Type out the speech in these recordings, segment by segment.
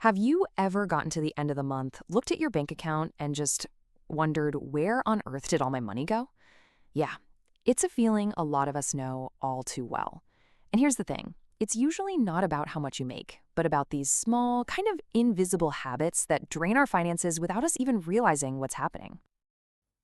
Have you ever gotten to the end of the month, looked at your bank account, and just wondered where on earth did all my money go? Yeah, it's a feeling a lot of us know all too well. And here's the thing, it's usually not about how much you make, but about these small, kind of invisible habits that drain our finances without us even realizing what's happening.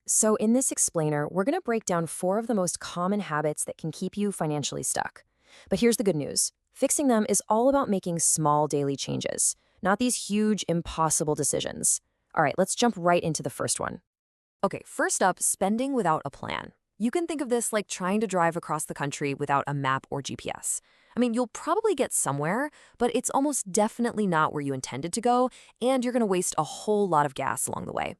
So, in this explainer, we're going to break down four of the most common habits that can keep you financially stuck. But here's the good news, fixing them is all about making small daily changes, not these huge, impossible decisions. All right, let's jump right into the first one. Okay, first up, spending without a plan. You can think of this like trying to drive across the country without a map or GPS. I mean, you'll probably get somewhere, but it's almost definitely not where you intended to go, and you're going to waste a whole lot of gas along the way.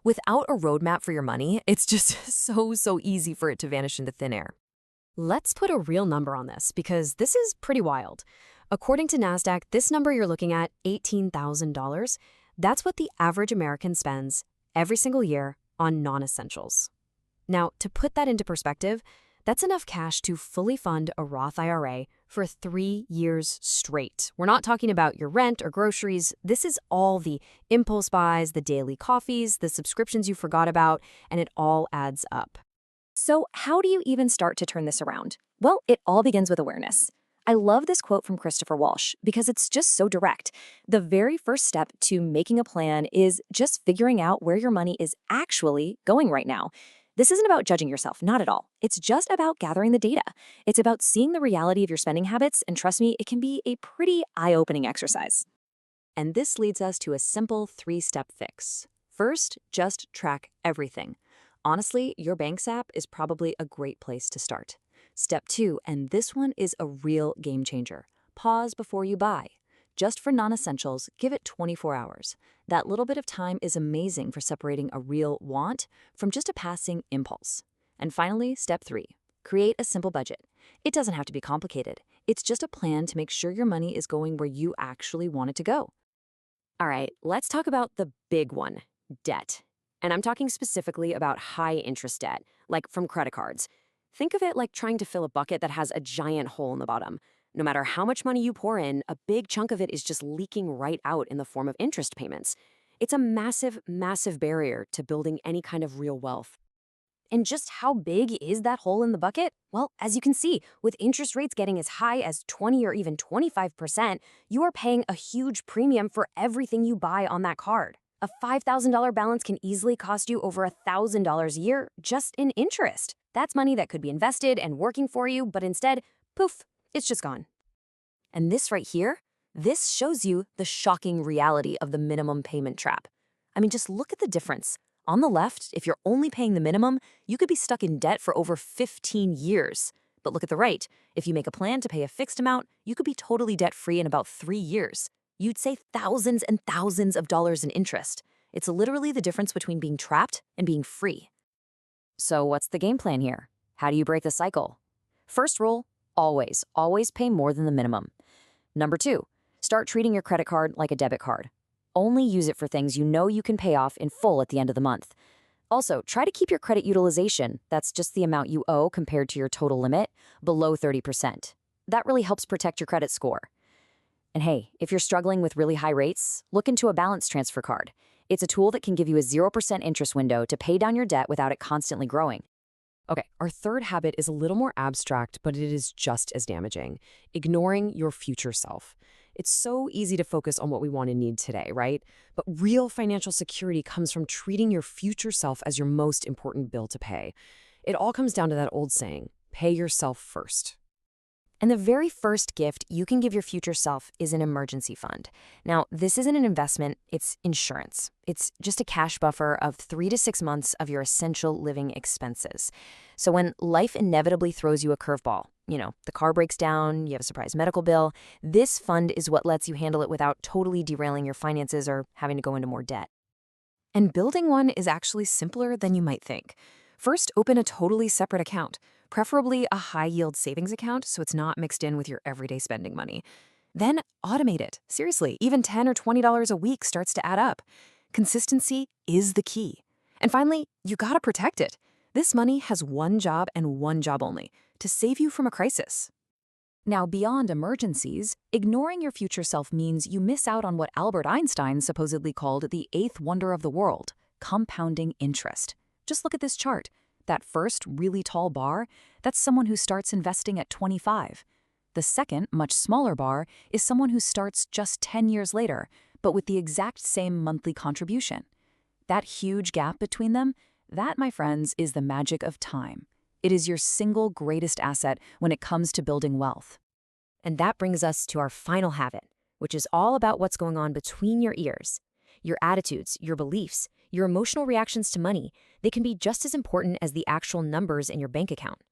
Without a roadmap for your money, it's just so easy for it to vanish into thin air. Let's put a real number on this because this is pretty wild. According to NASDAQ, this number you're looking at, $18,000, that's what the average American spends every single year on non-essentials. Now, to put that into perspective, that's enough cash to fully fund a Roth IRA for 3 years straight. We're not talking about your rent or groceries. This is all the impulse buys, the daily coffees, the subscriptions you forgot about, and it all adds up. So, how do you even start to turn this around? Well, it all begins with awareness. I love this quote from Christopher Walsh because it's just so direct. The very first step to making a plan is just figuring out where your money is actually going right now. This isn't about judging yourself, not at all. It's just about gathering the data. It's about seeing the reality of your spending habits, and trust me, it can be a pretty eye-opening exercise. And this leads us to a simple 3-step fix. First, just track everything. Honestly, your bank's app is probably a great place to start. Step 2, and this one is a real game changer. Pause before you buy. Just for non-essentials, give it 24 hours. That little bit of time is amazing for separating a real want from just a passing impulse. And finally, step 3, create a simple budget. It doesn't have to be complicated. It's just a plan to make sure your money is going where you actually want it to go. All right, let's talk about the big one, debt. And I'm talking specifically about high-interest debt, like from credit cards. Think of it like trying to fill a bucket that has a giant hole in the bottom. No matter how much money you pour in, a big chunk of it is just leaking right out in the form of interest payments. It's a massive barrier to building any kind of real wealth. And just how big is that hole in the bucket? Well, as you can see, with interest rates getting as high as 20 or even 25%, you are paying a huge premium for everything you buy on that card. A $5,000 balance can easily cost you over $1,000 a year just in interest. That's money that could be invested and working for you, but instead, poof, it's just gone. And this right here, this shows you the shocking reality of the minimum payment trap. I mean, just look at the difference. On the left, if you're only paying the minimum, you could be stuck in debt for over 15 years. But look at the right. If you make a plan to pay a fixed amount, you could be totally debt-free in about 3 years. You'd save thousands and thousands of dollars in interest. It's literally the difference between being trapped and being free. So what's the game plan here? How do you break the cycle? First rule, always pay more than the minimum. Number 2, start treating your credit card like a debit card. Only use it for things you know you can pay off in full at the end of the month. Also, try to keep your credit utilization, that's just the amount you owe compared to your total limit, below 30%. That really helps protect your credit score. And hey, if you're struggling with really high rates, look into a balance transfer card. It's a tool that can give you a 0% interest window to pay down your debt without it constantly growing. Okay, our third habit is a little more abstract, but it is just as damaging. Ignoring your future self. It's so easy to focus on what we want and need today, right? But real financial security comes from treating your future self as your most important bill to pay. It all comes down to that old saying, pay yourself first. And the very first gift you can give your future self is an emergency fund. Now, this isn't an investment, it's insurance. It's just a cash buffer of 3 to 6 months of your essential living expenses. So when life inevitably throws you a curveball, the car breaks down, you have a surprise medical bill, this fund is what lets you handle it without totally derailing your finances or having to go into more debt. And building one is actually simpler than you might think. First, open a totally separate account, preferably a high-yield savings account so it's not mixed in with your everyday spending money. Then automate it. Seriously, even $10 or $20 a week starts to add up. Consistency is the key. And finally, you gotta protect it. This money has one job and one job only, to save you from a crisis. Now, beyond emergencies, ignoring your future self means you miss out on what Albert Einstein supposedly called the eighth wonder of the world, compounding interest. Just look at this chart. That first really tall bar, that's someone who starts investing at 25. The second, much smaller bar, is someone who starts just 10 years later, but with the exact same monthly contribution. That huge gap between them, that, my friends, is the magic of time. It is your single greatest asset when it comes to building wealth. And that brings us to our final habit, which is all about what's going on between your ears. Your attitudes, your beliefs, your emotional reactions to money, they can be just as important as the actual numbers in your bank account.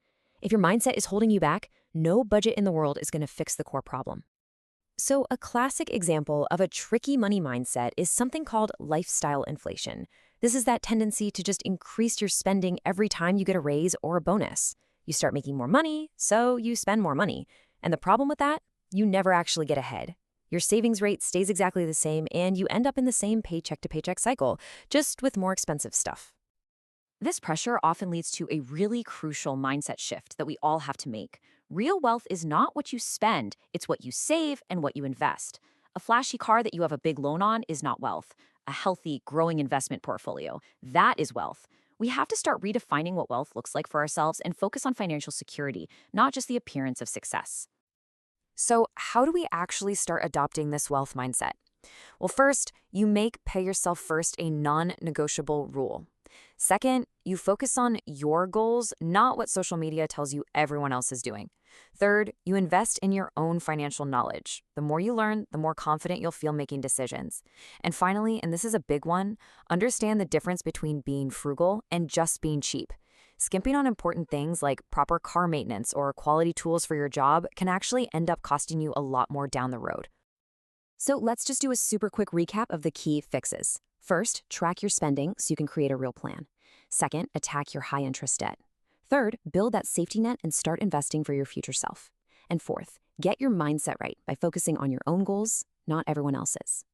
If your mindset is holding you back, no budget in the world is going to fix the core problem. So a classic example of a tricky money mindset is something called lifestyle inflation. This is that tendency to just increase your spending every time you get a raise or a bonus. You start making more money, so you spend more money. And the problem with that? You never actually get ahead. Your savings rate stays exactly the same, and you end up in the same paycheck-to-paycheck cycle, just with more expensive stuff. This pressure often leads to a really crucial mindset shift that we all have to make. Real wealth is not what you spend, it's what you save and what you invest. A flashy car that you have a big loan on is not wealth. A healthy, growing investment portfolio, that is wealth. We have to start redefining what wealth looks like for ourselves and focus on financial security, not just the appearance of success. So, how do we actually start adopting this wealth mindset? Well, first, you make pay yourself first a non-negotiable rule. Second, you focus on your goals, not what social media tells you everyone else is doing. Third, you invest in your own financial knowledge. The more you learn, the more confident you'll feel making decisions. And finally, and this is a big one, understand the difference between being frugal and just being cheap. Skimping on important things like proper car maintenance or quality tools for your job can actually end up costing you a lot more down the road. So let's just do a super quick recap of the key fixes. First, track your spending so you can create a real plan. Second, attack your high-interest debt. Third, build that safety net and start investing for your future self. And fourth, get your mindset right by focusing on your own goals, not everyone else's.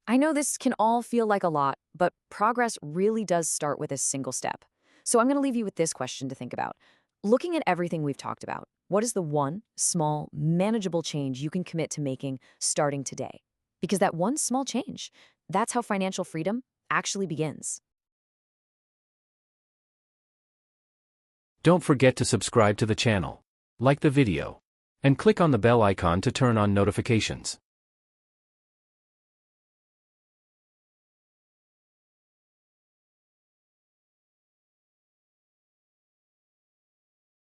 I know this can all feel like a lot, but progress really does start with a single step. So I'm going to leave you with this question to think about. Looking at everything we've talked about, what is the one small, manageable change you can commit to making starting today? Because that one small change, that's how financial freedom actually begins. Don't forget to subscribe to the channel, like the video, and click on the bell icon to turn on notifications.